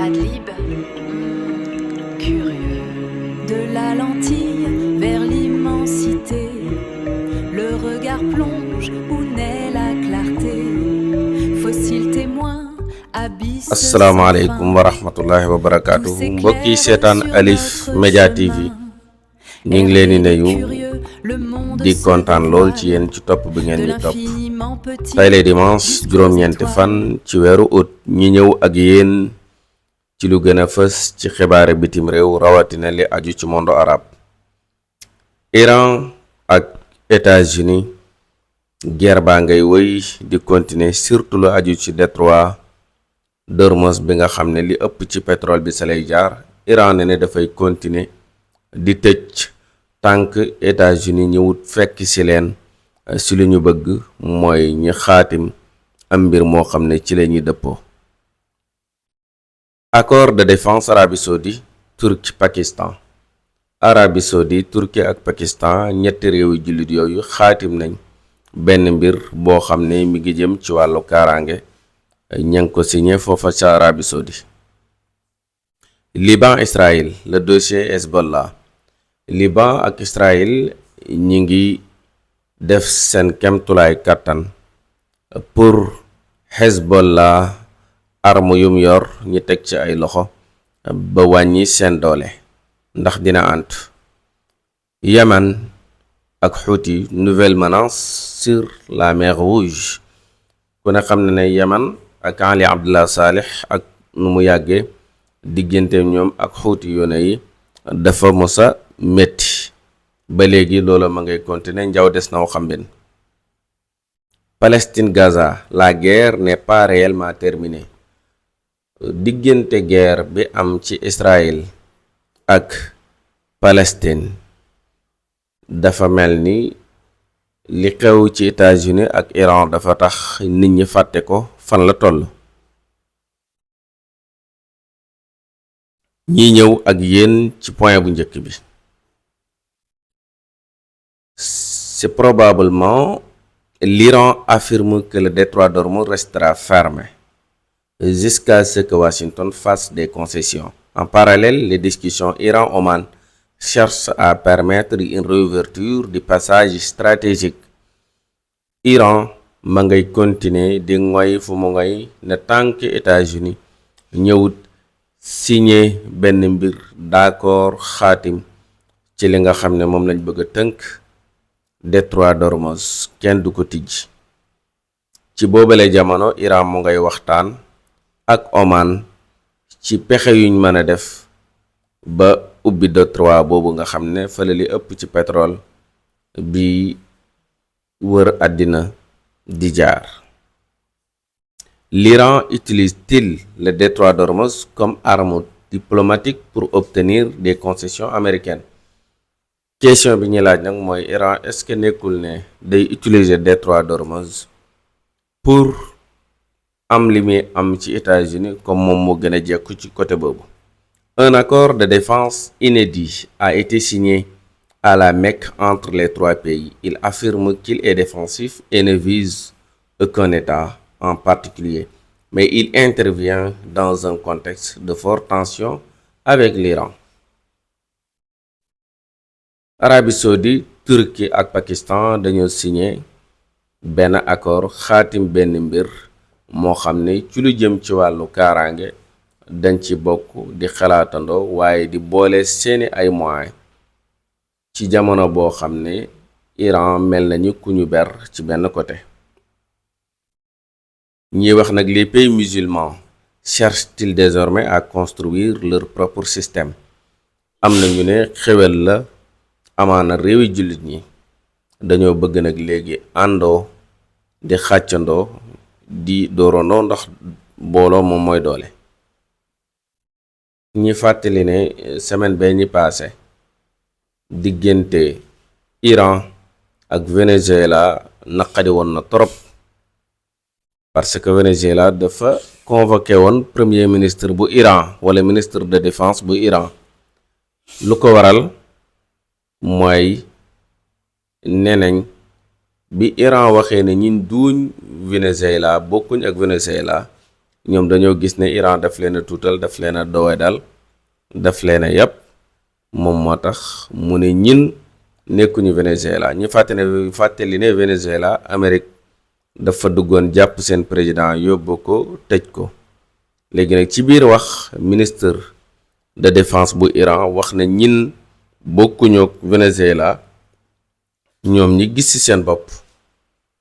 Adlib, curieux. De la lentille vers l'immensité, le regard plonge où naît la clarté. Fossile témoin, abysse sans asalaamaaleykum fin. wa rahmatullahi wa barakaatu mbokk yi seetaan Alif Média TV ñu ngi leen di nuyu di kontaan lool ci yéen ci topp bi ngeen ñu topp tey lay dimanche juróom-ñeenti fan ci weeru août ñi ñëw ak yéen ci lu gën a fës ci xibaare bitim réew rawatina li aju ci monde arabe. Iran ak États-Unis guerre baa ngay wëy di continuer surtout lu aju ci détroit d'Ormuz bi nga xam ne li ëpp ci pétrole bi sa lay jaar. Iran ne dafay continuer di tëj tànk États-Unis ñëwut fekk ci leen ci li ñu bëgg mooy ñi xaatim am mbir moo xam ne ci la ñuy dëppoo. Accord de défense Arabie Saoudite Turquie Pakistan. Arabie Saoudite Turquie ak Pakistan ñetti réewi jullit yooyu xaatim nañ benn mbir boo xam ne mi ngi jëm ci wàllu kaaraange ña ngi ko signé foofa ca Arabie Saoudite. Liban Israël le dossier Hezbollah. Liban ak Israël ñi ngi def seen kemtulaay kàttan pour Hezbollah arme yum yor ñi teg ci ay loxo ba wàññi seen doole ndax dina ant. Yémen ak Houthi nouvelle menace sur la mer Rouge. ku ne xam ne ne Yémen ak Ali Abdullah Saleh ak nu mu yàggee diggante ñoom ak Houthi yoone yi dafa mosa metti ba léegi loola ma ngay continuer njaw des na waxambin. Palestine Gaza, la guerre n'est pas réellement terminée. Diggante guerre bi am ci Israël ak Palestine dafa mel ni li xew ci États-Unis ak Iran dafa tax nit ñi fàtte ko fan la toll. ñi ñëw ak yéen ci point bu njëkk bi. C'est probablement l'Iran affirme que le détroit d'Ormuz restera fermé jusqu'à ce que Washington fasse des concessions. En parallèle, les discussions Iran-Oman cherchent à permettre une réouverture du passage stratégique. Iran ma ngay continuer di ngoy fu mu ngoy ne tant que États-Unis ñëwut signé benn mbir d'accord xaatim ci li nga xam ne moom lañ bëgg a tënk détroit d'Ormuz kenn du ko tijj. ci boobale jamono Iran mu ngay waxtaan ak Oman ci pexe yuñ mën a def ba ubbi détroit boobu nga xam ne fële li ëpp ci pétrole bi wër àddina di jaar. L'Iran utilise-t-il le détroit d'Ormuz comme arme diplomatique pour obtenir des concessions américaines? Question bi ñu laaj nag mooy Iran est-ce que nekkul ne day utiliser détroit d'Ormuz pour am li muy am ci États-Unis comme moom moo gën a jekku ci côté boobu. Un accord de défense inédit a été signé à la Mecque entre les trois pays. Il affirme qu'il est défensif et ne vise aucun État en particulier, mais il intervient dans un contexte de forte tension avec l'Iran. Arabie Saoudite, Turquie ak Pakistan dañoo signé benn accord xaatim benn mbir moo xam ne ci lu jëm ci wàllu kaaraange dañ ci bokk di xalaatandoo waaye di boole seeni ay moyens ci jamono boo xam ne Iran mel nañu ku ñu ber ci benn côté. ñi wax nag les pays musulmans cherchent-ils désormais à construire leur propre système. am na ñu ne xewel la amaana réewi jullit ñi dañoo bëgg nag léegi àndoo di xàccandoo di doorandoo ndax booloo moom mooy doole. ñi fàttali ne semaine bee ñi paase diggante Iran ak Venezuela naqadi woon na trop parce que Venezuela dafa convoqué woon premier ministre bu Iran wala ministre de défense bu Iran. lu ko waral mooy nenañ bi Iran waxee ne ñin duuñ Venezuela bokkuñ ak Venezuela ñoom dañoo gis ne Iran daf leen a tuutal daf leen a doyadal daf leen a yàpp moom moo tax mu ne ñin nekkuñu Venezuela ñu fàttali ne Venezuela Amérique dafa duggoon jàpp seen président yóbbu ko tëj ko léegi nag ci biir wax ministre de défense bu Iran wax na ñin bokkuñu ak Venezuela ñoom ñi gis ci seen bopp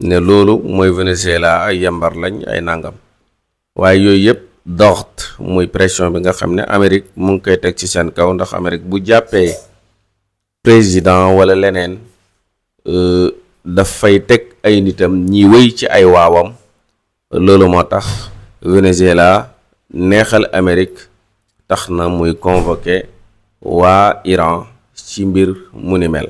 ne loolu mooy Venezuela ay yambar lañ ay nangam waaye yooyu yëpp doxt muy pression bi nga xam ne Amérique mu ngi koy teg ci seen kaw ndax Amérique bu jàppee président wala leneen dafay teg ay nitam ñi wéy ci ay waawam loolu moo tax Venezuela neexal Amérique tax na muy convoqué waa Iran ci mbir mu ni mel.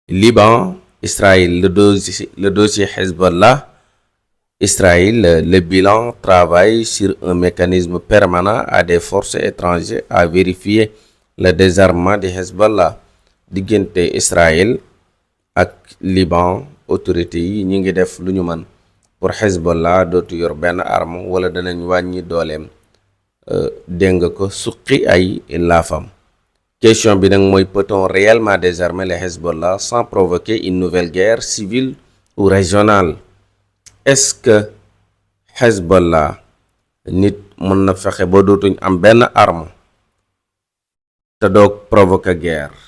Liban, Israël, le dossier Hezbollah, Israël, le bilan travaille sur un mécanisme permanent à des forces étrangères à vérifier le désarmement de Hezbollah. Diggante Israël ak Liban autorité yi ñi ngi def lu ñu mën pour Hezbollah dootu yor benn arme wala danañ wàññi dooleem dégg nga ko suqi ay laafam. Question bi nag mooy peut-on réellement désarmer le Hezbollah sans provoquer une nouvelle guerre civile ou régionale? Est-ce que Hezbollah nit mën na fexe ba dootuñ am benn arme te doog provoquer guerre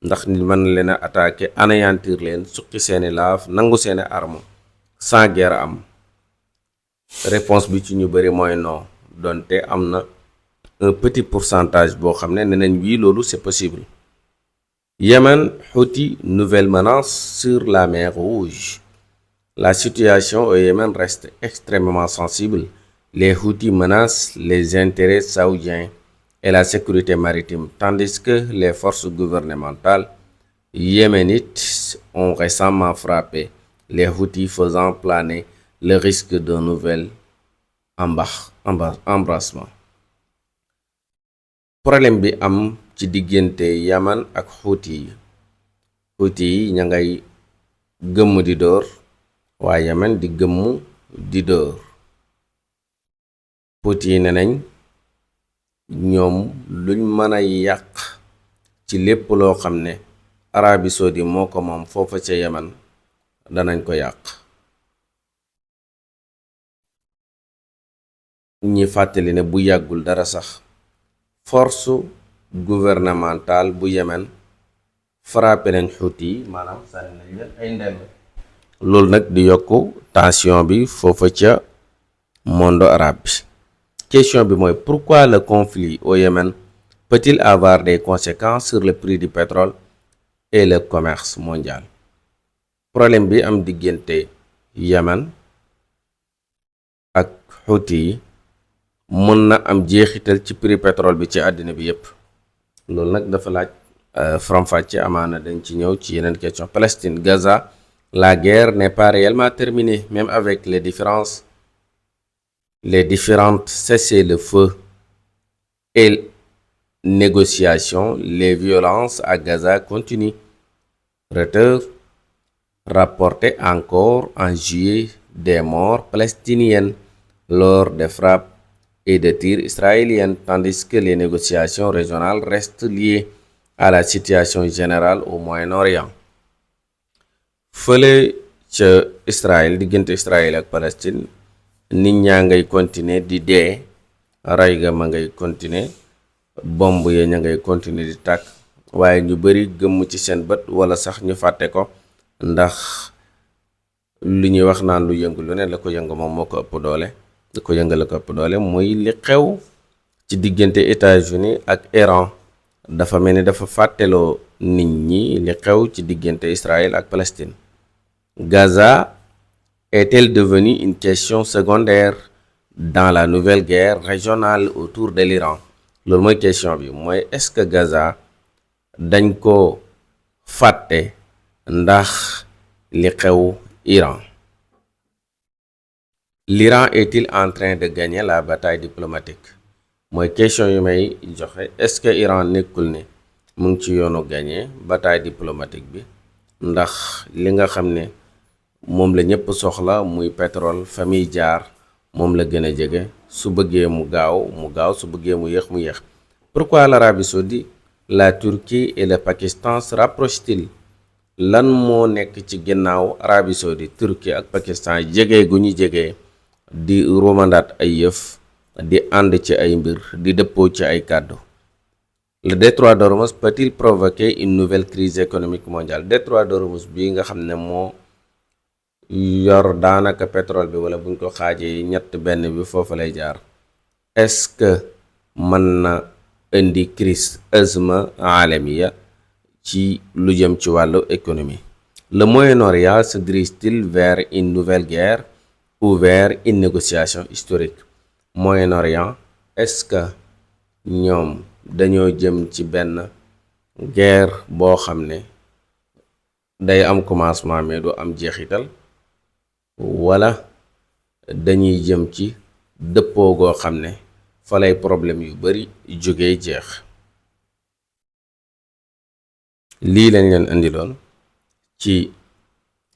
ndax nit mën na leen a attaquer anéantir leen suqi seeni laaf nangu seeni arme sans guerre am? Réponse bi ci ñu bëri mooy non donte am na un petit pourcentage boo xam ne nañ wii loolu c'est possible. Yémen, Houthi, nouvelle menace sur la mer Rouge. La situation au Yémen reste extrêmement sensible. Les Houthis menacent les intérêts saoudiens et la sécurité maritime, tandis que les forces gouvernementales yéménites ont récemment frappé les Houthis, faisant planer le risque d'un nouvel embrasement. Problème bi am ci diggante Yaman ak Houthi yi ña ngay gëmm di dóor waa Yaman di gëmm di dóor. Houthi yi ne nañ ñoom luñ mën a yàq ci lépp loo xam ne Arabie Saoudite moo ko moom foofa ca Yaman danañ ko yàq. ñi fàttali ne bu yàggul dara sax force gouvernementale bu Yémen frappé nañ Houthi yi maanaam sànni nañ leen ay ndell loolu nag di yokku tension bi foofa ca monde arabe bi. Question bi mooy pourquoi le conflit au Yémen peut-il avoir des conséquences sur le prix du pétrole et le commerce mondial? Problème bi am diggante Yémen ak Houthi yi mën na am jeexital ci prix pétrole bi ci àddina bi yépp loolu nag dafa laaj faram-fàcce amaana dañ ci ñëw ci yeneen question. Palestine, Gaza, la guerre n'est pas réellement terminée même avec les différentes cessez-le-feu et négociations, les violences à Gaza continuent. Reuters rapportait encore en juillet des morts palestiniennes lors des frappes et de tirs israéliennes, tandis que les négociations régionales restent liées à la situation générale au Moyen-Orient. Fële ca Israël diggante Israël ak Palestine nit ñaa ngay continuer di dee ray ga ma ngay continuer bomb ya ña ngay continuer di tàkk waaye ñu bari gëmm ci seen bët wala sax ñu fàtte ko ndax lu ñuy wax naan lu yëngu lu ne la ko yëngu moom moo ko ëpp doole da ko yëngale ko ëpp doole muy li xew ci diggante États-Unis ak Iran dafa mel ni dafa fàtteloo nit ñi li xew ci diggante Israël ak Palestine. Gaza est-elle devenue une question secondaire dans la nouvelle guerre régionale autour de l'Iran? Loolu mooy question bi mooy est-ce que Gaza dañ ko fàtte ndax li xew Iran? L'Iran est-il en train de gagner la bataille diplomatique? Mooy question yu may joxe est-ce que Iran nekkul ne mu ngi ci yoonu gagné bataille diplomatique bi, ndax li nga xam ne moom la ñëpp soxla muy pétrole fa muy jaar moom la gën a jege. su bëggee mu gaaw su bëggee mu yéex. Pourquoi l'Arabie saoudite, la Turquie et le Pakistan se rapprochent-ils? Lan moo nekk ci ginnaaw Arabie saoudite, Turquie ak Pakistan jege gu ñu jege di romandaat ay yëf, di ànd ci ay mbir, di dëppoo ci ay kàddu? Le détroit d'Ormuz peut-il provoquer une nouvelle crise économique mondiale? Détroit d'Ormuz bi nga xam ne moo yor daanaka pétrole bi, wala buñ ko xaajee ñett benn bi foofu lay jaar, est-ce que mën na indi crise azma alamiya ci lu jëm ci wàllu économie? Le Moyen-Orient se dirige-t-il vers une nouvelle guerre ou vers une négociation historique? Moyen-Orient, est-ce que ñoom dañoo jëm ci benn guerre boo xam ne day am commencement mais du am jeexital, wala dañuy jëm ci dëppoo goo xam ne fa lay problème yu bari jógee jeex? lii lañ leen indiloon ci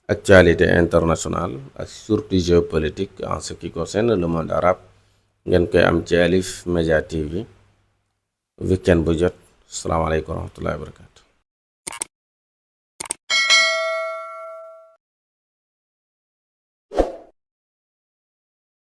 actualité internationale ak surtout géopolitique en ce qui concerne le monde arabe. ngeen koy am ci Alif Media TV weekend bu jot. Asalaamaaleykum wa rahmatullahi wa barakatu.